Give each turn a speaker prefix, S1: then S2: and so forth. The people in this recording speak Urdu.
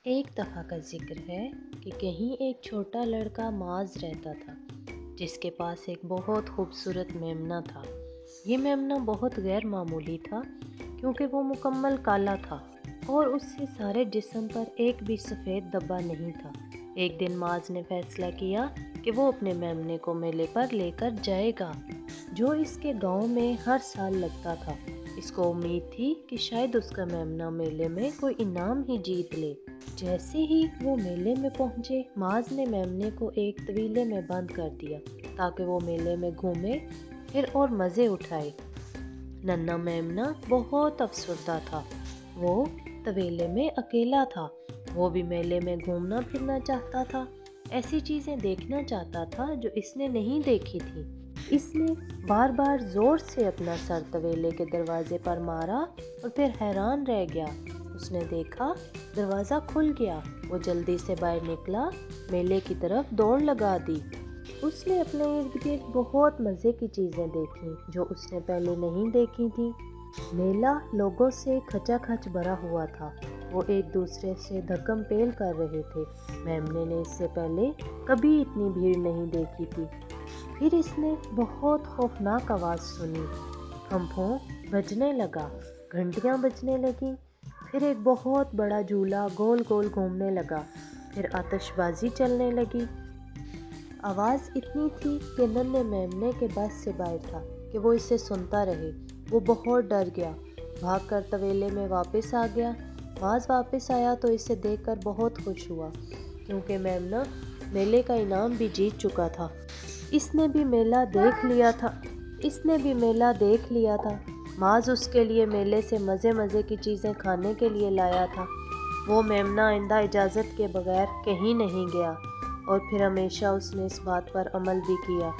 S1: ایک دفعہ کا ذکر ہے کہ کہیں ایک چھوٹا لڑکا معاذ رہتا تھا جس کے پاس ایک بہت خوبصورت میمنہ تھا۔ یہ میمنہ بہت غیر معمولی تھا کیونکہ وہ مکمل کالا تھا اور اس سے سارے جسم پر ایک بھی سفید دھبا نہیں تھا۔ ایک دن معاذ نے فیصلہ کیا کہ وہ اپنے میمنے کو میلے پر لے کر جائے گا جو اس کے گاؤں میں ہر سال لگتا تھا۔ اس کو امید تھی کہ شاید اس کا میمنہ میلے میں کوئی انعام ہی جیت لے۔ جیسے ہی وہ میلے میں پہنچے، معاذ نے میمنے کو ایک طویلے میں بند کر دیا تاکہ وہ میلے میں گھومے پھر اور مزے اٹھائے۔ ننھا میمنہ بہت افسردہ تھا۔ وہ طویلے میں اکیلا تھا۔ وہ بھی میلے میں گھومنا پھرنا چاہتا تھا، ایسی چیزیں دیکھنا چاہتا تھا جو اس نے نہیں دیکھی تھی۔ اس نے بار بار زور سے اپنا سر طویلے کے دروازے پر مارا اور پھر حیران رہ گیا۔ اس نے دیکھا دروازہ کھل گیا۔ وہ جلدی سے باہر نکلا، میلے کی طرف دوڑ لگا دی۔ اس نے اپنے ارد گرد بہت مزے کی چیزیں دیکھیں جو اس نے پہلے نہیں دیکھی تھی۔ میلہ لوگوں سے کھچا کھچ بھرا ہوا تھا۔ وہ ایک دوسرے سے دھکم پھیل کر رہے تھے۔ میمنے نے اس سے پہلے کبھی اتنی بھیڑ نہیں دیکھی تھی۔ پھر اس نے بہت خوفناک آواز سنی۔ پھمپھوں بجنے لگا، گھنٹیاں بجنے لگیں، پھر ایک بہت بڑا جھولا گول گول گھومنے لگا، پھر آتش بازی چلنے لگی۔ آواز اتنی تھی کہ ننھے میمنے کے بس سے باہر تھا کہ وہ اسے سنتا رہے۔ وہ بہت ڈر گیا، بھاگ کر طویلے میں واپس آ گیا۔ معاذ واپس آیا تو اسے دیکھ کر بہت خوش ہوا کیونکہ میمنہ میلے کا انعام بھی جیت چکا تھا۔ اس نے بھی میلہ دیکھ لیا تھا۔ معاذ اس کے لیے میلے سے مزے مزے کی چیزیں کھانے کے لیے لایا تھا۔ وہ میمنہ آئندہ اجازت کے بغیر کہیں نہیں گیا اور پھر ہمیشہ اس نے اس بات پر عمل بھی کیا